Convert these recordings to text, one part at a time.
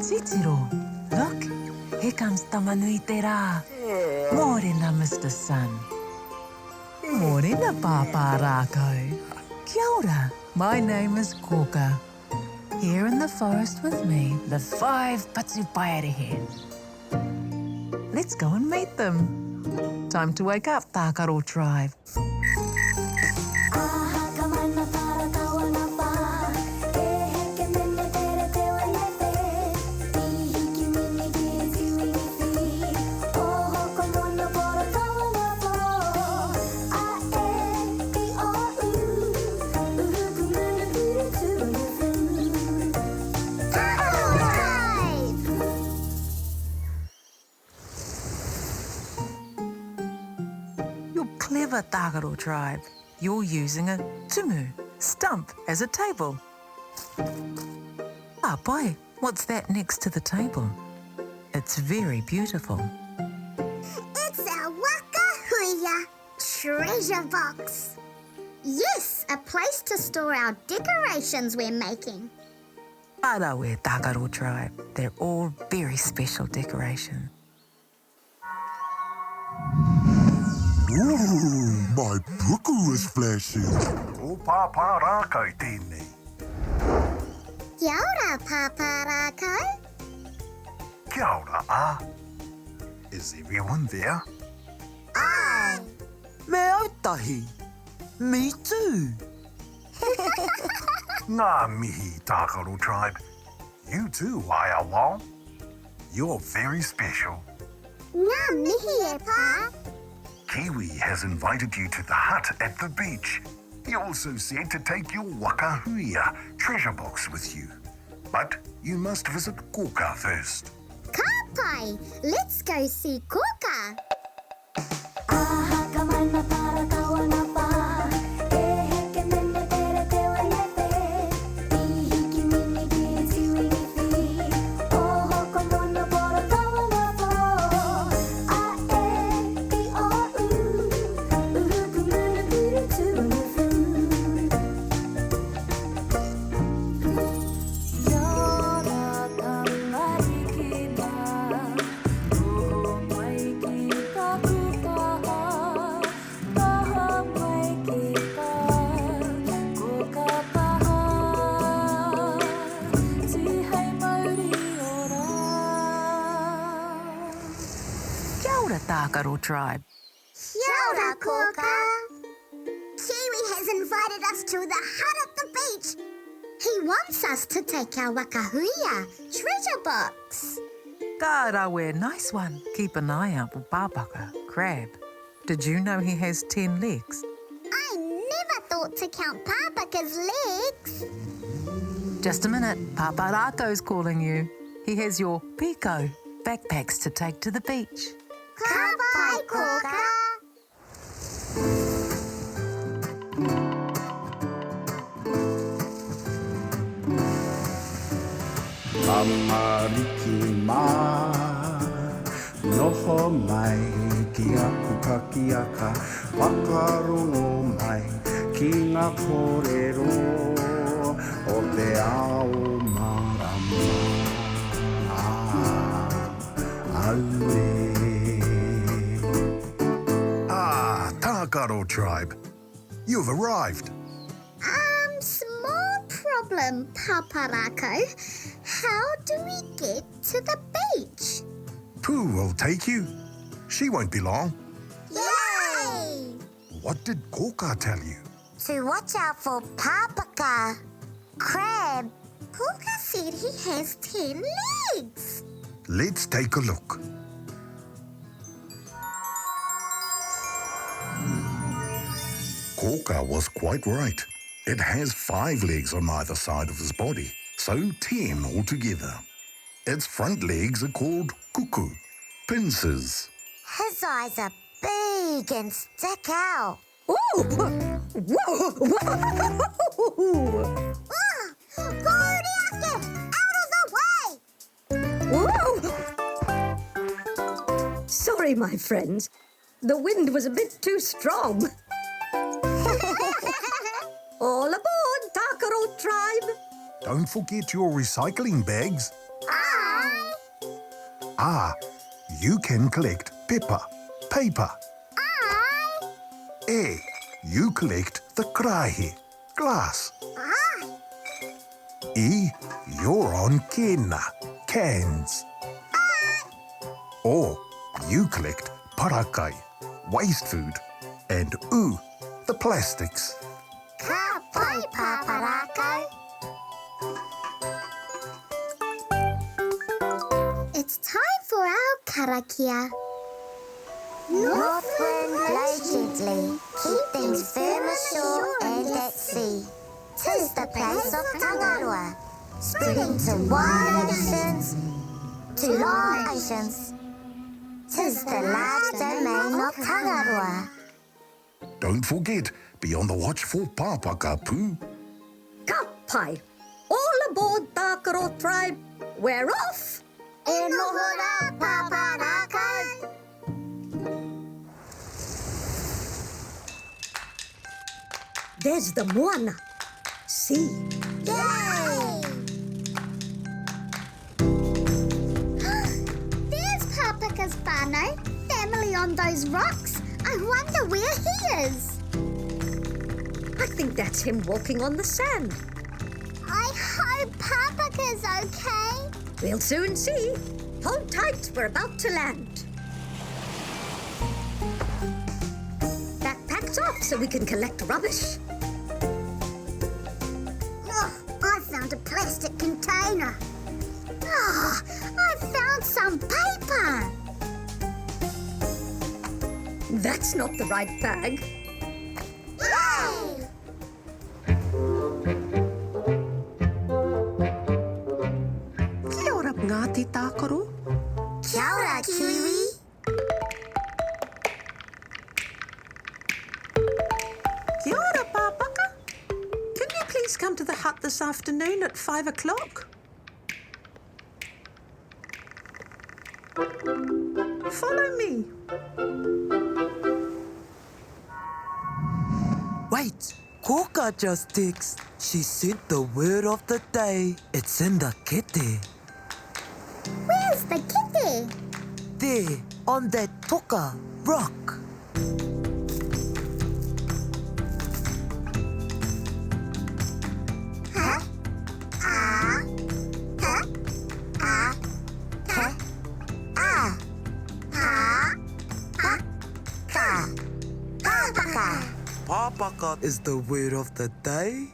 Titiro, look, here comes Tamanui te rā. Mōrena, Mr. Sun. Mōrena, Pāpā Rakau. Kia ora, my name is Kōkā. Here in the forest with me, the 5 Patupaiarehe. Let's go and meet them. Time to wake up, Tākaro Tribe. Clever, Tākaro Tribe. You're using a tumu, stump, as a table. Ah, boy, what's that next to the table? It's very beautiful. It's a waka treasure box. Yes, a place to store our decorations we're making. Arawe, Tākaro Tribe. They're all very special decorations. Ooh, my puku is flashing. Ko Pāpā Rākau tēnei. Kia ora, Pāpā Rakau. Kia ora, Is everyone there? Aye. Me ētahi. Me too. Ngā mihi, Tākaro Tribe. You too, Wao. You're very special. Ngā mihi e pā. Kiwi has invited you to the hut at the beach. He also said to take your whakahua treasure box with you. But you must visit Kōkā first. Ka pai, let's go see Kuka. Tākaro Tribe. Kia ora, Kōkā. Kiwi has invited us to the hut at the beach. He wants us to take our whakahua treasure box. Ka rawe, nice one. Keep an eye out for Pāpaka, crab. Did you know he has 10 legs? I never thought to count Pāpaka's legs. Just a minute, Pāpā Rakau's calling you. He has your piko, backpacks to take to the beach. Ka pai, Kōkā. Tamariki mā, noho mai ki a kuka ki a ka, whakarongo mai ki ngā kōrero o te ao marama. Aue. Tākaro Tribe, you've arrived. Small problem, Pāpā Rakau. How do we get to the beach? Pooh will take you. She won't be long. Yay! What did Kōkā tell you? To watch out for Pāpaka, crab. Kuka said he has 10 legs. Let's take a look. Kōkā was quite right. It has 5 legs on either side of his body, so 10 altogether. Its front legs are called kuku, pincers. His eyes are big and stick out. Ooh! Whoa! Gordiake, out of the way! Whoa! Sorry, my friends. The wind was a bit too strong. All aboard, Tākaro Tribe! Don't forget your recycling bags. Aye. You can collect pepper, paper. You collect the krahe, glass. You're on kena, cans. Or you collect parakai, waste food. And the plastics. Ka pai, Pāpā Rakau. It's time for our karakia. North wind blow gently, keep things firm ashore and at sea. 'Tis the place of Tangaroa, spreading to wide oceans, to long oceans. 'Tis the large domain of Tangaroa. Don't forget, be on the watch for Pāpā Rakau. Ka pai. All aboard Tākaro Tribe. We're off. E noho rā, Pāpā Rakau. There's the moana. See? Yay! There's Pāpaka's whānau, family on those rocks. I wonder where he is. I think that's him walking on the sand. I hope Pāpaka's okay. We'll soon see. Hold tight, we're about to land. Backpacks off so we can collect rubbish. Oh, I found a plastic container. Oh, I found some paper. That's not the right bag. Yay! Kia ora, Ngāti Tākaro. Kia ora, Kiwi. Kia ora, Pāpaka. Can you please come to the hut this afternoon at 5 o'clock? Follow me. Wait, Kōkā just texted. She sent the word of the day. It's in the kete. Where's the kitty? There, on that toka rock. Huh? Ah. Huh? Ah. Huh? Ah. Ah. Ah. Ka. Pāpaka. Pāpaka is the word of the day.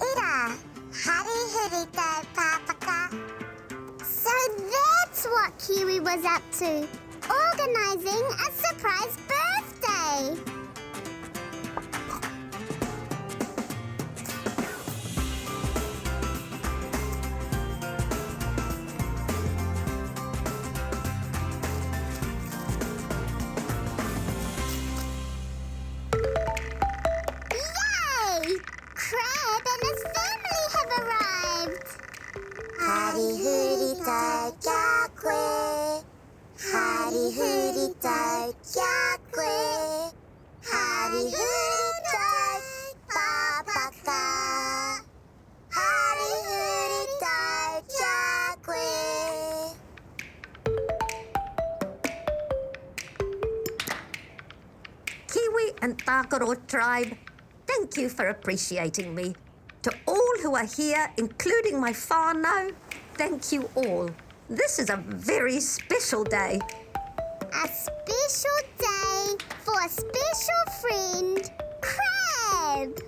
Ira. Hari hurita, Pāpaka. So that's what Kiwi was up to. Organising a surprise birthday. Yay! Crab and his family have arrived. Hari hurita kia koe. Hari hurita kia koe. Hari hurita Pāpaka. Hari hurita kia koe. Kiwi and Tākaro Tribe, thank you for appreciating me. To all who are here, including my whānau, thank you all. This is a very special day. A special day for a special friend, Crab.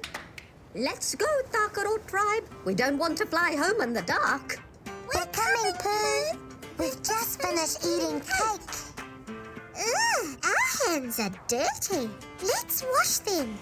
Let's go, Tākaro Tribe. We don't want to fly home in the dark. We're coming, Pooh. We've just finished eating cake. Ugh, our hands are dirty. Let's wash them.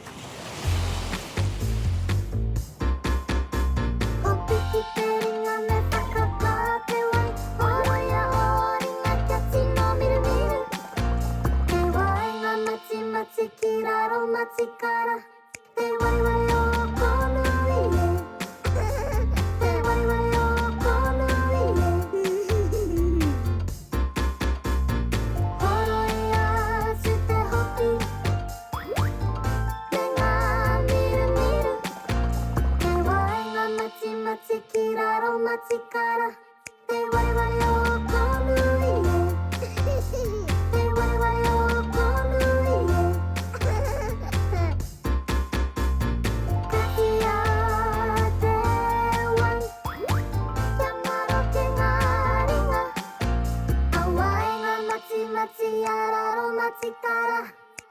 街からで我々をこぬいえで我々をこぬいえかきやでわい山の毛がりが淡いがまちまちやらろ街から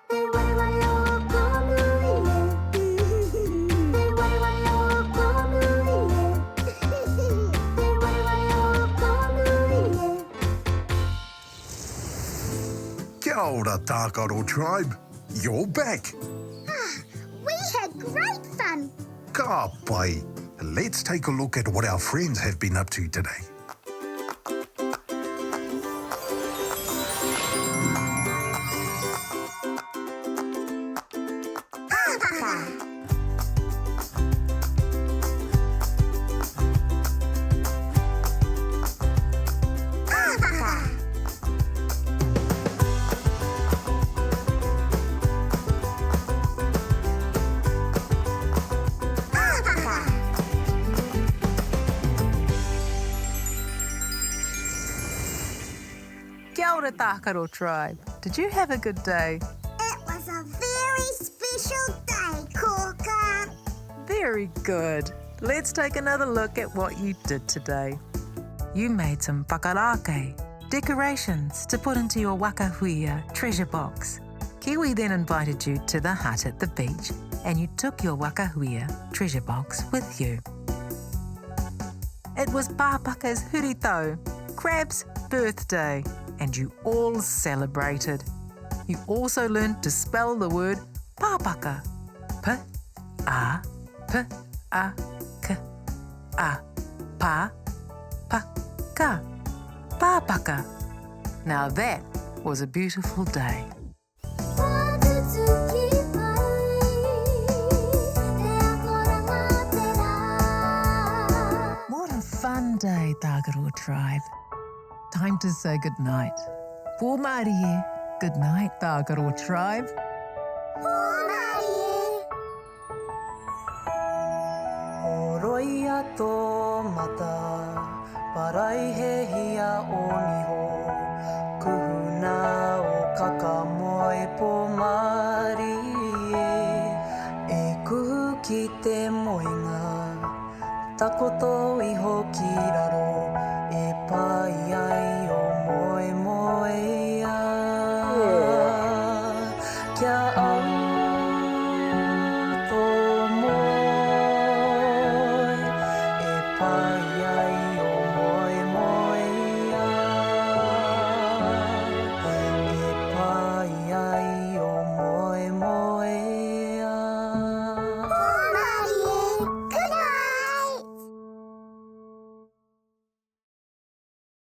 で我々をこぬいえで我々をこぬいえで我々をこぬいえ Kia ora, Tākaro Tribe. You're back. We had great fun. Ka pai. Let's take a look at what our friends have been up to today. Kia ora, Tākaro Tribe. Did you have a good day? It was a very special day, Kōkā. Very good. Let's take another look at what you did today. You made some whakarake, decorations to put into your wakahuia treasure box. Kiwi then invited you to the hut at the beach and you took your wakahuia treasure box with you. It was Pāpaka's hurito, Crab's birthday, and you all celebrated. You also learned to spell the word Pāpaka. P-A-P-A-K-A. Pa-pa-ka. Pāpaka. Now that was a beautiful day. What a fun day, Tākaro Tribe. Time to say goodnight. Pō Māori e. Good night, Tākaro Tribe. O roia tō mata, parai he hia o niho. Kuhuna o kakamoe pō Māori e kuhu ki te moinga. Takoto iho ki raro, e pai ai o moe moe